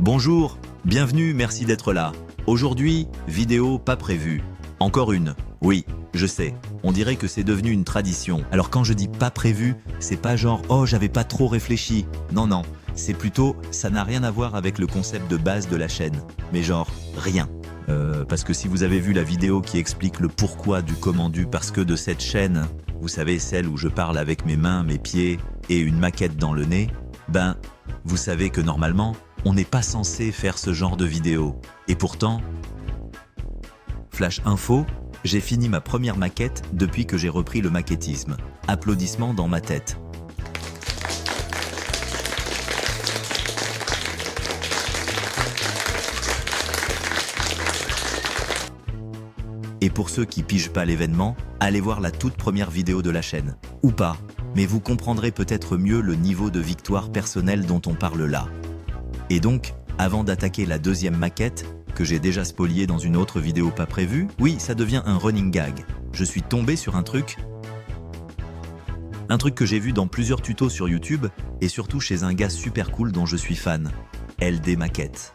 Bonjour, bienvenue, merci d'être là. Aujourd'hui, vidéo pas prévue. Encore une. Oui, je sais, on dirait que c'est devenu une tradition. Alors quand je dis pas prévu, c'est pas genre « oh, j'avais pas trop réfléchi ». Non, c'est plutôt « ça n'a rien à voir avec le concept de base de la chaîne ». Mais genre, rien. Parce que si vous avez vu la vidéo qui explique le pourquoi du comment du parce que de cette chaîne, vous savez, celle où je parle avec mes mains, mes pieds et une maquette dans le nez, ben, vous savez que normalement, on n'est pas censé faire ce genre de vidéo. Et pourtant, flash info, j'ai fini ma première maquette depuis que j'ai repris le maquettisme. Applaudissements dans ma tête. Et pour ceux qui pigent pas l'événement, allez voir la toute première vidéo de la chaîne. Ou pas, mais vous comprendrez peut-être mieux le niveau de victoire personnelle dont on parle là. Et donc, avant d'attaquer la deuxième maquette, que j'ai déjà spoliée dans une autre vidéo pas prévue, oui, ça devient un running gag. Je suis tombé sur un truc que j'ai vu dans plusieurs tutos sur YouTube, et surtout chez un gars super cool dont je suis fan, LD Maquette.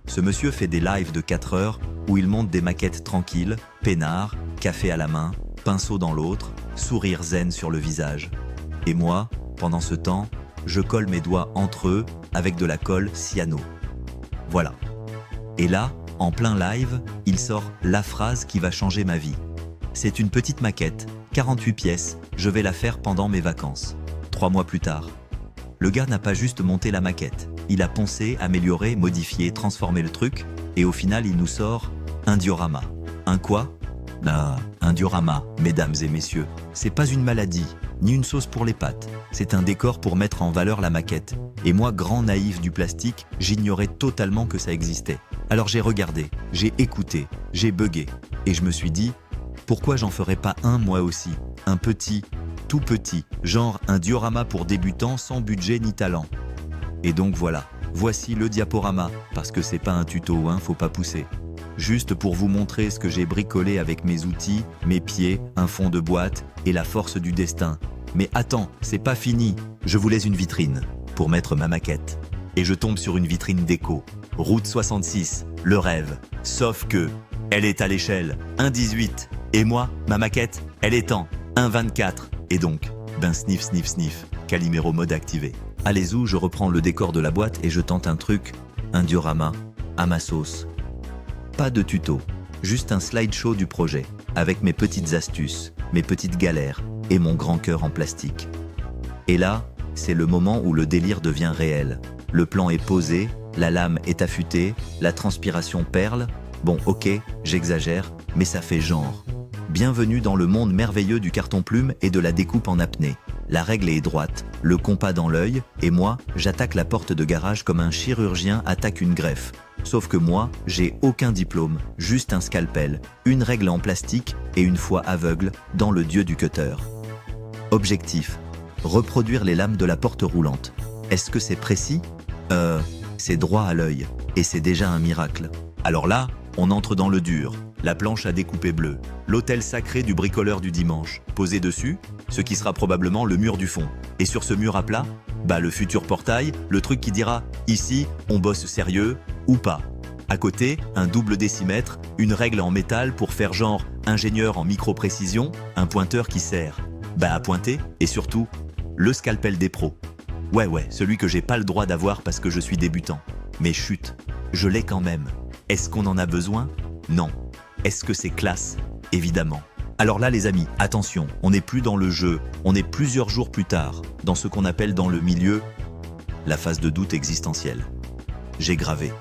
Ce monsieur fait des lives de 4 heures où il monte des maquettes tranquilles, peinard, café à la main, pinceau dans l'autre, sourire zen sur le visage. Et moi, pendant ce temps, je colle mes doigts entre eux avec de la colle cyano. Voilà. Et là, en plein live, il sort la phrase qui va changer ma vie. C'est une petite maquette, 48 pièces, je vais la faire pendant mes vacances. 3 mois plus tard. Le gars n'a pas juste monté la maquette. Il a poncé, amélioré, modifié, transformé le truc, et au final il nous sort un diorama. Un quoi? Un diorama, mesdames et messieurs. C'est pas une maladie, ni une sauce pour les pâtes. C'est un décor pour mettre en valeur la maquette. Et moi, grand naïf du plastique, j'ignorais totalement que ça existait. Alors j'ai regardé, j'ai écouté, j'ai bugué. Et je me suis dit, pourquoi j'en ferais pas un moi aussi? Un petit, tout petit, genre un diorama pour débutants sans budget ni talent. Et donc voilà, voici le diaporama, parce que c'est pas un tuto, hein, faut pas pousser. Juste pour vous montrer ce que j'ai bricolé avec mes outils, mes pieds, un fond de boîte et la force du destin. Mais attends, c'est pas fini, je vous laisse une vitrine pour mettre ma maquette. Et je tombe sur une vitrine déco, Route 66, le rêve. Sauf que, elle est à l'échelle 1,18 et moi, ma maquette, elle est en 1,24. Et donc, ben sniff, Calimero mode activé. Allez où je reprends le décor de la boîte et je tente un truc, un diorama, à ma sauce. Pas de tuto, juste un slideshow du projet, avec mes petites astuces, mes petites galères et mon grand cœur en plastique. Et là, c'est le moment où le délire devient réel. Le plan est posé, la lame est affûtée, la transpiration perle. Bon, ok, j'exagère, mais ça fait genre. Bienvenue dans le monde merveilleux du carton-plume et de la découpe en apnée. La règle est droite, le compas dans l'œil, et moi, j'attaque la porte de garage comme un chirurgien attaque une greffe. Sauf que moi, j'ai aucun diplôme, juste un scalpel, une règle en plastique et une foi aveugle dans le dieu du cutter. Objectif, reproduire les lames de la porte roulante. Est-ce que c'est précis? C'est droit à l'œil, et c'est déjà un miracle. Alors là, on entre dans le dur. La planche à découper bleue, l'autel sacré du bricoleur du dimanche. Posé dessus, ce qui sera probablement le mur du fond. Et sur ce mur à plat, bah le futur portail, le truc qui dira « ici, on bosse sérieux » ou pas. À côté, un double décimètre, une règle en métal pour faire genre ingénieur en micro-précision, un pointeur qui sert à pointer, et surtout, le scalpel des pros. Ouais, celui que j'ai pas le droit d'avoir parce que je suis débutant. Mais chut, je l'ai quand même. Est-ce qu'on en a besoin? Non. Est-ce que c'est classe? Évidemment. Alors là les amis, attention, on n'est plus dans le jeu, on est plusieurs jours plus tard, dans ce qu'on appelle dans le milieu, la phase de doute existentiel. J'ai gravé,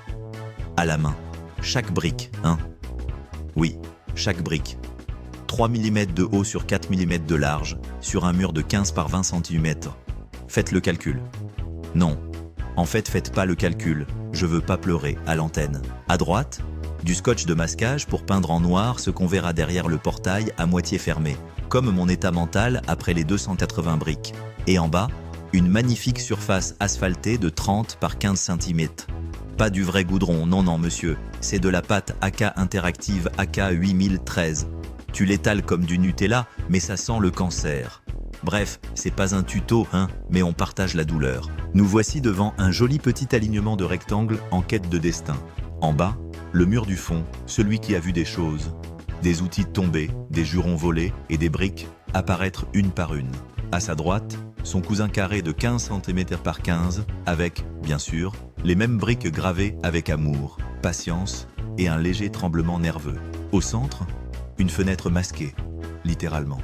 à la main, chaque brique, hein? Oui, chaque brique. 3 mm de haut sur 4 mm de large, sur un mur de 15 par 20 cm. Faites le calcul. Non, en fait faites pas le calcul, je veux pas pleurer, à l'antenne. À droite, du scotch de masquage pour peindre en noir ce qu'on verra derrière le portail à moitié fermé, comme mon état mental après les 280 briques. Et en bas, une magnifique surface asphaltée de 30 par 15 cm. Pas du vrai goudron, non monsieur, c'est de la pâte AK Interactive AK 8013. Tu l'étales comme du Nutella, mais ça sent le cancer. Bref, c'est pas un tuto, hein, mais on partage la douleur. Nous voici devant un joli petit alignement de rectangles en quête de destin. En bas, le mur du fond, celui qui a vu des choses. Des outils tombés, des jurons volés et des briques apparaître une par une. À sa droite, son cousin carré de 15 cm par 15, avec, bien sûr, les mêmes briques gravées avec amour, patience et un léger tremblement nerveux. Au centre, une fenêtre masquée, littéralement.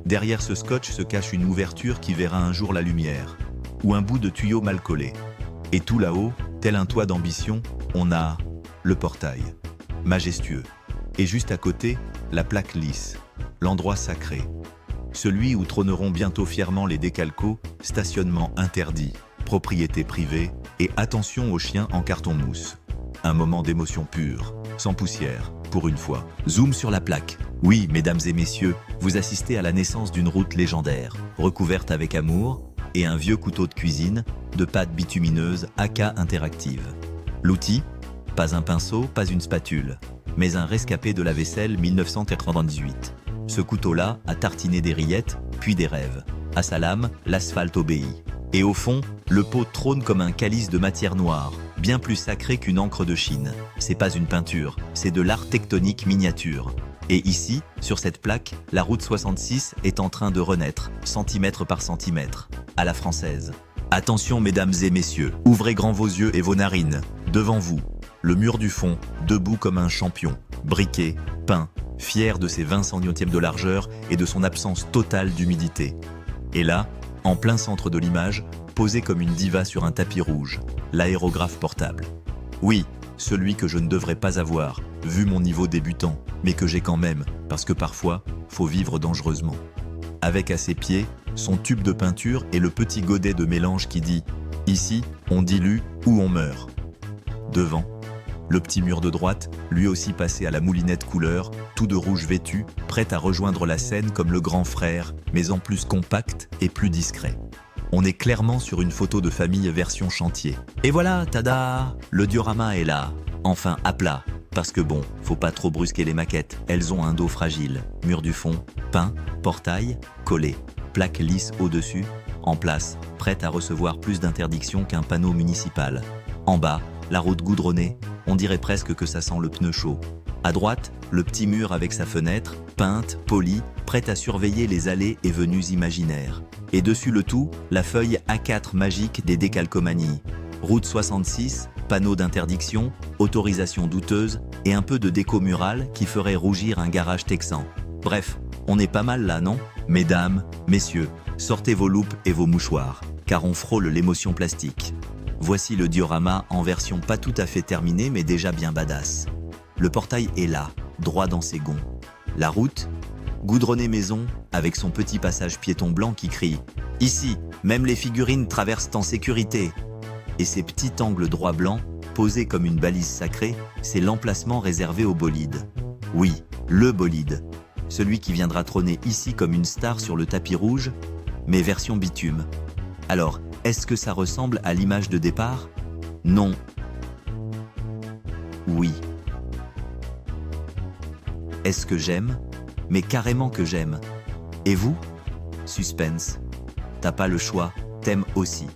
Derrière ce scotch se cache une ouverture qui verra un jour la lumière, ou un bout de tuyau mal collé. Et tout là-haut, tel un toit d'ambition, on a le portail, majestueux. Et juste à côté, la plaque lisse, l'endroit sacré. Celui où trôneront bientôt fièrement les décalcos, stationnement interdit, propriété privée et attention aux chiens en carton-mousse. Un moment d'émotion pure, sans poussière, pour une fois. Zoom sur la plaque. Oui, mesdames et messieurs, vous assistez à la naissance d'une route légendaire, recouverte avec amour, et un vieux couteau de cuisine, de pâte bitumineuse AK interactive. L'outil, pas un pinceau, pas une spatule, mais un rescapé de la vaisselle 1998. Ce couteau-là a tartiné des rillettes, puis des rêves. À sa lame, l'asphalte obéit. Et au fond, le pot trône comme un calice de matière noire, bien plus sacré qu'une encre de Chine. C'est pas une peinture, c'est de l'art tectonique miniature. Et ici, sur cette plaque, la route 66 est en train de renaître, centimètre par centimètre, à la française. Attention mesdames et messieurs, ouvrez grand vos yeux et vos narines. Devant vous, le mur du fond, debout comme un champion, briqué, peint, fier de ses 20 centièmes de largeur et de son absence totale d'humidité. Et là, en plein centre de l'image, posé comme une diva sur un tapis rouge, l'aérographe portable. Oui, celui que je ne devrais pas avoir, vu mon niveau débutant, mais que j'ai quand même, parce que parfois, faut vivre dangereusement. Avec à ses pieds, son tube de peinture et le petit godet de mélange qui dit « Ici, on dilue ou on meurt ». Devant, le petit mur de droite, lui aussi passé à la moulinette couleur, tout de rouge vêtu, prêt à rejoindre la scène comme le grand frère, mais en plus compact et plus discret. On est clairement sur une photo de famille version chantier. Et voilà, tada! Le diorama est là, enfin à plat. Parce que bon, faut pas trop brusquer les maquettes, elles ont un dos fragile. Mur du fond, peint, portail, collé, plaque lisse au-dessus, en place, prête à recevoir plus d'interdictions qu'un panneau municipal. En bas, la route goudronnée, on dirait presque que ça sent le pneu chaud. À droite, le petit mur avec sa fenêtre, peinte, polie, prête à surveiller les allées et venues imaginaires. Et dessus le tout, la feuille A4 magique des décalcomanies. Route 66, panneau d'interdiction, autorisation douteuse et un peu de déco murale qui ferait rougir un garage texan. Bref, on est pas mal là, non? Mesdames, messieurs, sortez vos loupes et vos mouchoirs, car on frôle l'émotion plastique. Voici le diorama en version pas tout à fait terminée mais déjà bien badass. Le portail est là, droit dans ses gonds. La route, goudronnée maison, avec son petit passage piéton blanc qui crie « Ici, même les figurines traversent en sécurité !» Et ces petits angles droits blancs, posés comme une balise sacrée, c'est l'emplacement réservé au bolide. Oui, le bolide. Celui qui viendra trôner ici comme une star sur le tapis rouge, mais version bitume. Alors, est-ce que ça ressemble à l'image de départ? Non. Oui. Est-ce que j'aime? Mais carrément que j'aime. Et vous? Suspense. T'as pas le choix, t'aimes aussi.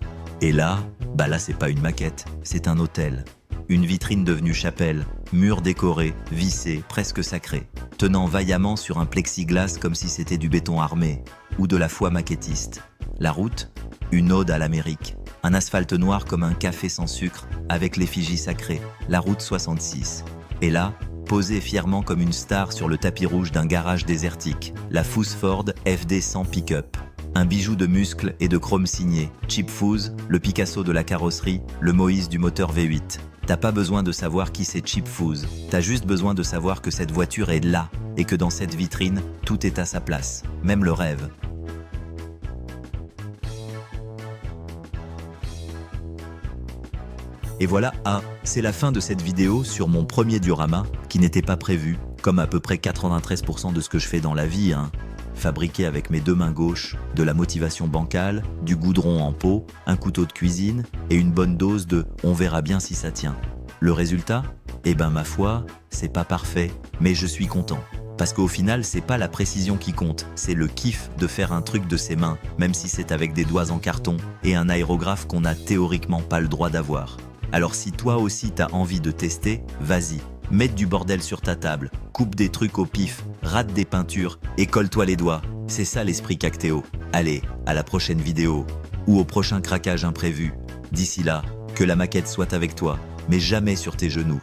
Et là, bah là c'est pas une maquette, c'est un hôtel. Une vitrine devenue chapelle, mur décoré, vissé, presque sacré, tenant vaillamment sur un plexiglas comme si c'était du béton armé, ou de la foi maquettiste. La route, une ode à l'Amérique. Un asphalte noir comme un café sans sucre, avec l'effigie sacrée, la route 66. Et là, posée fièrement comme une star sur le tapis rouge d'un garage désertique, la Foos Ford FD100 Pick-up. Un bijou de muscles et de chrome signé, Chip Foos, le Picasso de la carrosserie, le Moïse du moteur V8. T'as pas besoin de savoir qui c'est Chip Foos, t'as juste besoin de savoir que cette voiture est là, et que dans cette vitrine, tout est à sa place, même le rêve. Et voilà, c'est la fin de cette vidéo sur mon premier diorama, qui n'était pas prévu, comme à peu près 93% de ce que je fais dans la vie, fabriqué avec mes deux mains gauches, de la motivation bancale, du goudron en pot, un couteau de cuisine et une bonne dose de « on verra bien si ça tient ». Le résultat? Eh ben ma foi, c'est pas parfait, mais je suis content. Parce qu'au final, c'est pas la précision qui compte, c'est le kiff de faire un truc de ses mains, même si c'est avec des doigts en carton et un aérographe qu'on n'a théoriquement pas le droit d'avoir. Alors si toi aussi t'as envie de tester, vas-y, mets du bordel sur ta table, coupe des trucs au pif, rate des peintures et colle-toi les doigts. C'est ça l'esprit Cactéo. Allez, à la prochaine vidéo, ou au prochain craquage imprévu. D'ici là, que la maquette soit avec toi, mais jamais sur tes genoux.